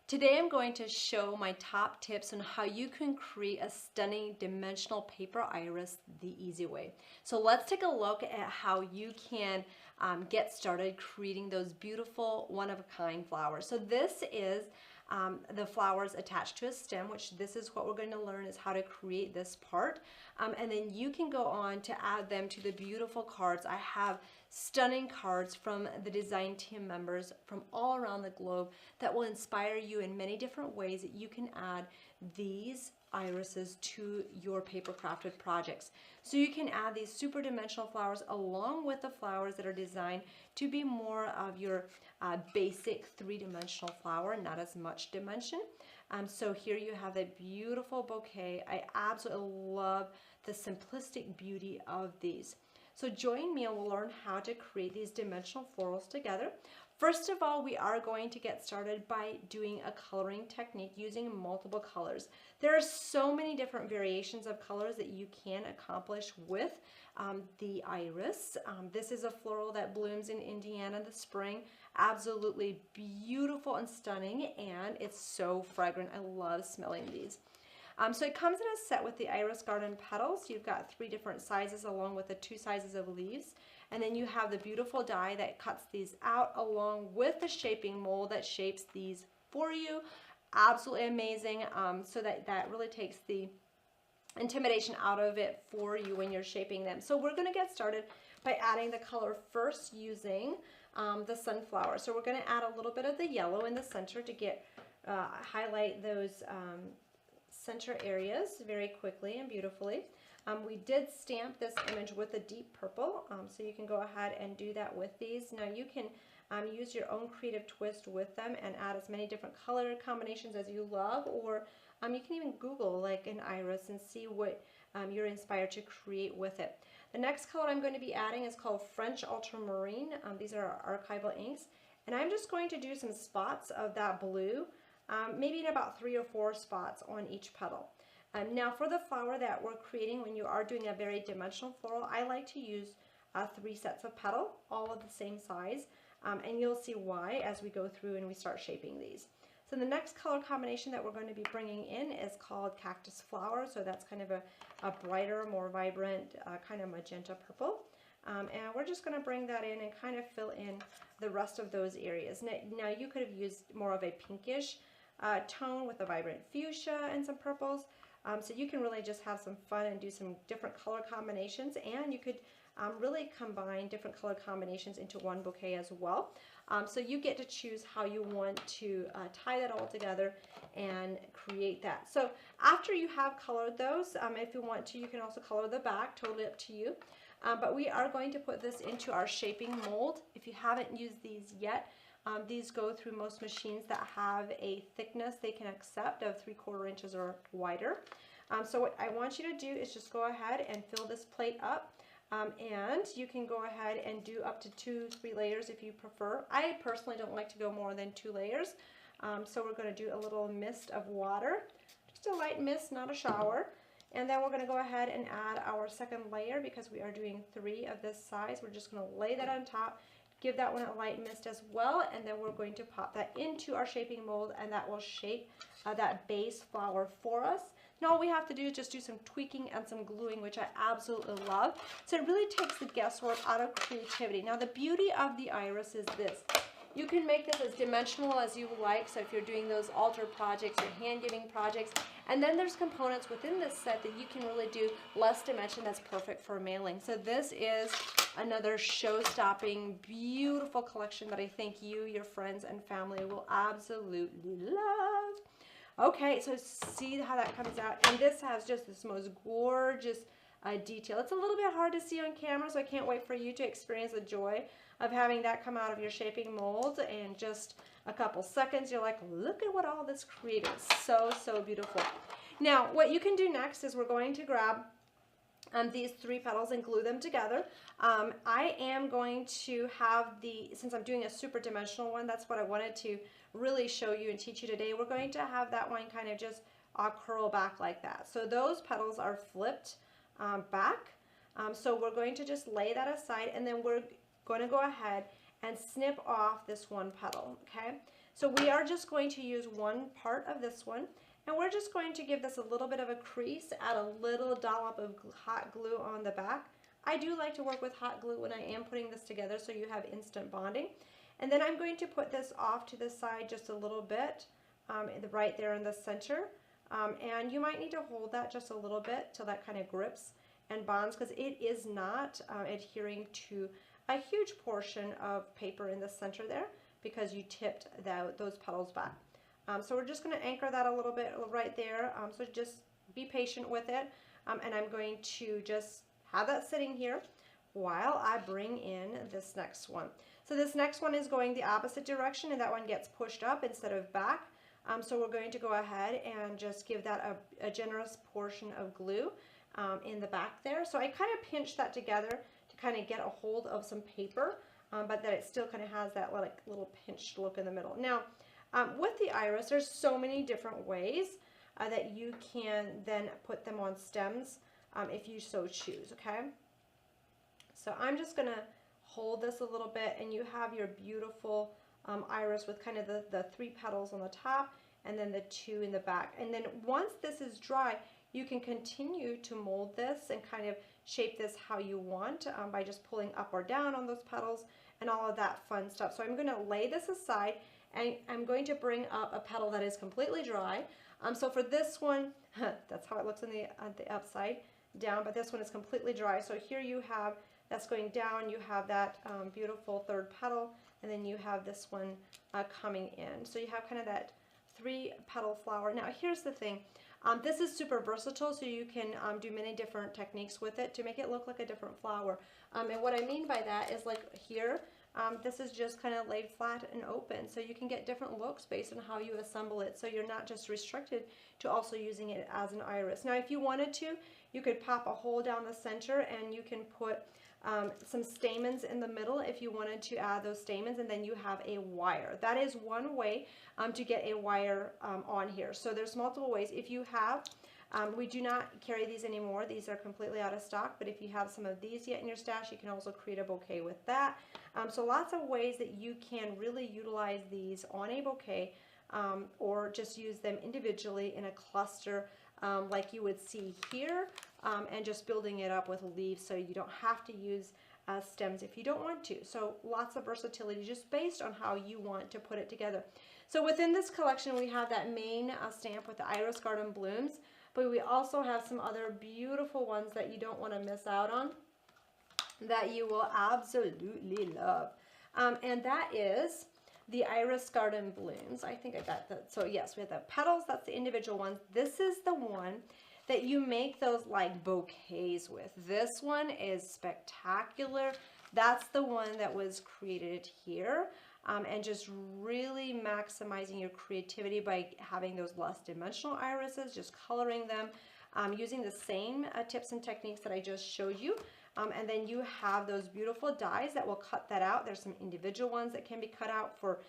Today I'm going to show my top tips on how you can create a stunning dimensional paper iris the easy way. So let's take a look at how you can get started creating those beautiful one-of-a-kind flowers. So this is the flowers attached to a stem, which this is what we're going to learn is how to create this part. And then you can go on to add them to the beautiful cards. I have stunning cards from the design team members from all around the globe that will inspire you in many different ways that you can add these irises to your paper crafted projects. So you can add these super dimensional flowers along with the flowers that are designed to be more of your basic three-dimensional flower, not as much dimension. So here you have a beautiful bouquet. I absolutely love the simplistic beauty of these. So join me and we'll learn how to create these dimensional florals together. First of all, we are going to get started by doing a coloring technique using multiple colors. There are so many different variations of colors that you can accomplish with the iris. This is a floral that blooms in Indiana in the spring. Absolutely beautiful and stunning, and it's so fragrant. I love smelling these. So it comes in a set with the Iris Garden petals. You've got 3 different sizes along with the 2 sizes of leaves. And then you have the beautiful die that cuts these out along with the shaping mold that shapes these for you. Absolutely amazing. So that really takes the intimidation out of it for you when you're shaping them. So we're going to get started by adding the color first using the sunflower. So we're going to add a little bit of the yellow in the center to get highlight those center areas very quickly and beautifully. We did stamp this image with a deep purple, so you can go ahead and do that with these. Now you can use your own creative twist with them and add as many different color combinations as you love, or you can even Google like an iris and see what you're inspired to create with it. The next color I'm going to be adding is called French Ultramarine. These are archival inks, and I'm just going to do some spots of that blue. Maybe in about 3 or 4 spots on each petal. Now for the flower that we're creating, when you are doing a very dimensional floral, I like to use 3 sets of petal, all of the same size, and you'll see why as we go through and we start shaping these. So the next color combination that we're going to be bringing in is called Cactus Flower, so that's kind of a brighter, more vibrant, kind of magenta purple. And we're just going to bring that in and kind of fill in the rest of those areas. Now you could have used more of a pinkish tone with a vibrant fuchsia and some purples. So you can really just have some fun and do some different color combinations, and you could really combine different color combinations into one bouquet as well. So you get to choose how you want to tie that all together and create that. So after you have colored those, if you want to, you can also color the back, totally up to you. But we are going to put this into our shaping mold. If you haven't used these yet, these go through most machines that have a thickness they can accept of 3/4 inches or wider. So what I want you to do is just go ahead and fill this plate up. And you can go ahead and do up to 2-3 layers if you prefer. I personally don't like to go more than 2 layers. So we're going to do a little mist of water, just a light mist, not a shower. And then we're going to go ahead and add our second layer because we are doing 3 of this size. We're just going to lay that on top. Give that one a light mist as well, and then we're going to pop that into our shaping mold, and that will shape that base flower for us. Now all we have to do is just do some tweaking and some gluing, which I absolutely love. So it really takes the guesswork out of creativity. Now the beauty of the iris is this. You can make this as dimensional as you like, so if you're doing those altar projects or hand-giving projects, and then there's components within this set that you can really do less dimension that's perfect for mailing. So this is another show-stopping, beautiful collection that I think you, your friends, and family will absolutely love. Okay, so see how that comes out, and this has just this most gorgeous detail. It's a little bit hard to see on camera, so I can't wait for you to experience the joy of having that come out of your shaping mold in just a couple seconds. You're like, look at what all this created. So, so beautiful. Now, what you can do next is we're going to grab these 3 petals and glue them together. I am going to have since I'm doing a super dimensional one, that's what I wanted to really show you and teach you today. We're going to have that one kind of just curl back like that. So those petals are flipped back. So we're going to just lay that aside, and then we're going to go ahead and snip off this one petal, okay? So we are just going to use one part of this one, and we're just going to give this a little bit of a crease, add a little dollop of hot glue on the back. I do like to work with hot glue when I am putting this together so you have instant bonding. And then I'm going to put this off to the side just a little bit, right there in the center. And you might need to hold that just a little bit till that kind of grips and bonds, because it is not adhering to a huge portion of paper in the center there because you tipped those petals back. So we're just going to anchor that a little bit right there. So just be patient with it. And I'm going to just have that sitting here while I bring in this next one. So this next one is going the opposite direction, and that one gets pushed up instead of back. So we're going to go ahead and just give that a generous portion of glue in the back there. So I kind of pinch that together to kind of get a hold of some paper, but that it still kind of has that like little pinched look in the middle. Now, with the iris, there's so many different ways that you can then put them on stems if you so choose, okay? So I'm just going to hold this a little bit, and you have your beautiful iris with kind of the 3 petals on the top and then the 2 in the back. And then once this is dry, you can continue to mold this and kind of shape this how you want by just pulling up or down on those petals and all of that fun stuff. So I'm going to lay this aside, and I'm going to bring up a petal that is completely dry. So for this one, that's how it looks on the upside down, but this one is completely dry. So here you have, that's going down, you have that beautiful 3rd petal, and then you have this one coming in. So you have kind of that 3 petal flower. Now here's the thing, this is super versatile, so you can do many different techniques with it to make it look like a different flower. And what I mean by that is, like here, this is just kind of laid flat and open, so you can get different looks based on how you assemble it, so you're not just restricted to also using it as an iris. Now if you wanted to, you could pop a hole down the center, and you can put some stamens in the middle if you wanted to add those stamens, and then you have a wire. That is one way to get a wire on here. So there's multiple ways. If you have, we do not carry these anymore. These are completely out of stock, but if you have some of these yet in your stash, you can also create a bouquet with that. So lots of ways that you can really utilize these on a bouquet, or just use them individually in a cluster like you would see here, and just building it up with leaves, so you don't have to use stems if you don't want to. So lots of versatility just based on how you want to put it together. So within this collection, we have that main stamp with the Iris Garden Blooms, but we also have some other beautiful ones that you don't want to miss out on, that you will absolutely love. And that is the Iris Garden Blooms. I think I got that. So yes, we have the petals, that's the individual ones. This is the one that you make those like bouquets with. This one is spectacular. That's the one that was created here, and just really maximizing your creativity by having those less dimensional irises, just coloring them, using the same tips and techniques that I just showed you. And then you have those beautiful dies that will cut that out. There's some individual ones that can be cut out for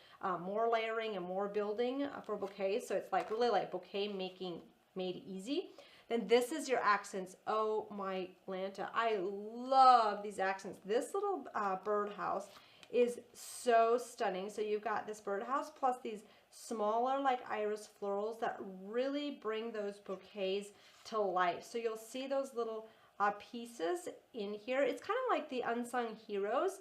more layering and more building for bouquets. So it's like really like bouquet making made easy. Then this is your accents. Oh my Lanta, I love these accents. This little birdhouse is so stunning. So you've got this birdhouse plus these smaller like iris florals that really bring those bouquets to life. So you'll see those little pieces in here. It's kind of like the unsung heroes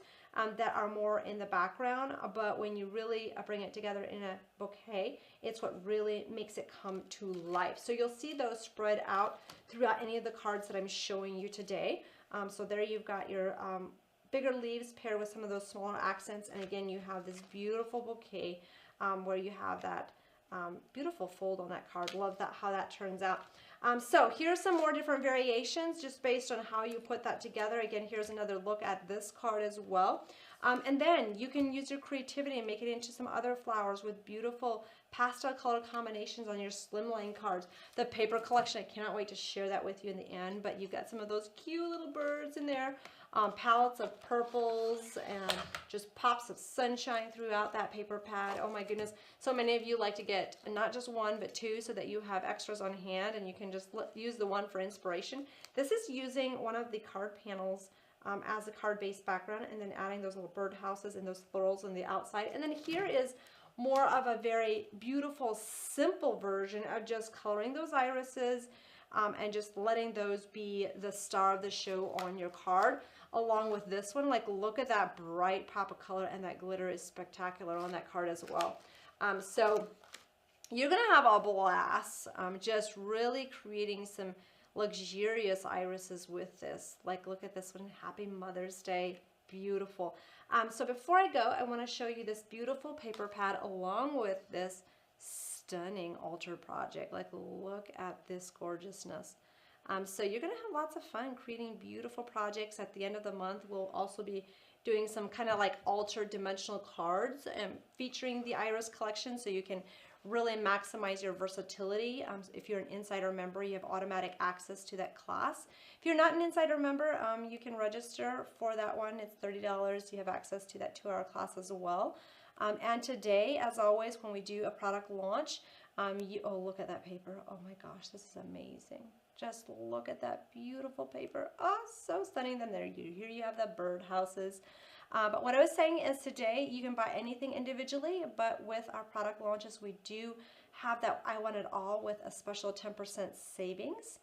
that are more in the background, but when you really bring it together in a bouquet, it's what really makes it come to life. So you'll see those spread out throughout any of the cards that I'm showing you today. So there you've got your bigger leaves paired with some of those smaller accents, and again you have this beautiful bouquet where you have that beautiful fold on that card. Love that, how that turns out. So here's some more different variations just based on how you put that together. Again, here's another look at this card as well. And then you can use your creativity and make it into some other flowers with beautiful pastel color combinations on your slimline cards. The paper collection, I cannot wait to share that with you in the end, but you've got some of those cute little birds in there. Palettes of purples and just pops of sunshine throughout that paper pad. Oh my goodness. So many of you like to get not just one, but 2 so that you have extras on hand and you can just use the one for inspiration. This is using one of the card panels as a card-based background and then adding those little bird houses and those florals on the outside. And then here is more of a very beautiful, simple version of just coloring those irises and just letting those be the star of the show on your card. Along with this one, like look at that bright pop of color, and that glitter is spectacular on that card as well. So you're gonna have a blast just really creating some luxurious irises with this. Like look at this one, Happy Mother's Day, beautiful. So before I go, I want to show you this beautiful paper pad along with this stunning altar project. Like look at this gorgeousness. So you're going to have lots of fun creating beautiful projects. At the end of the month, we'll also be doing some kind of like altar dimensional cards featuring the Iris collection, so you can really maximize your versatility. If you're an Insider member, you have automatic access to that class. If you're not an Insider member, you can register for that one. It's $30. You have access to that 2-hour class as well. And today, as always, when we do a product launch, oh, look at that paper. Oh my gosh, this is amazing. Just look at that beautiful paper. Oh, so stunning. Then here you have the birdhouses. But what I was saying is today you can buy anything individually, but with our product launches, we do have that I Want It All with a special 10% savings.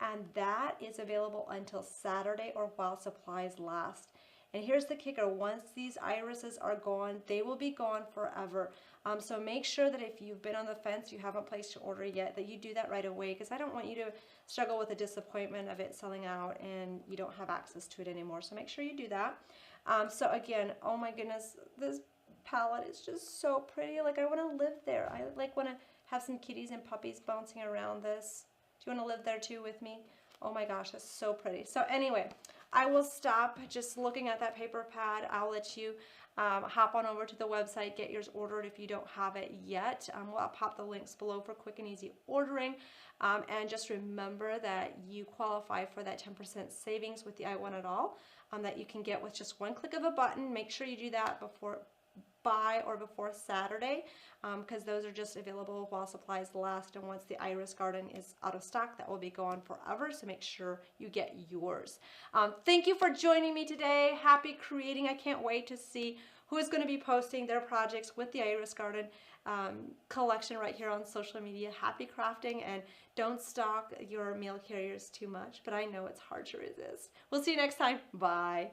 And that is available until Saturday or while supplies last. And here's the kicker, once these irises are gone, they will be gone forever. So make sure that if you've been on the fence, you haven't placed your order yet, that you do that right away, because I don't want you to struggle with the disappointment of it selling out and you don't have access to it anymore. So make sure you do that. So again, oh my goodness, this palette is just so pretty. Like I want to live there. I like want to have some kitties and puppies bouncing around this. Do you want to live there too with me? Oh my gosh, it's so pretty. So anyway, I will stop just looking at that paper pad. I'll let you hop on over to the website, get yours ordered if you don't have it yet. I'll pop the links below for quick and easy ordering. And just remember that you qualify for that 10% savings with the I Want It All that you can get with just one click of a button. Make sure you do that before Saturday, because those are just available while supplies last, and once the Iris Garden is out of stock, that will be gone forever, so make sure you get yours. Thank you for joining me today. Happy creating. I can't wait to see who is going to be posting their projects with the Iris Garden collection right here on social media. Happy crafting, and don't stock your mail carriers too much, but I know it's hard to resist. We'll see you next time. Bye.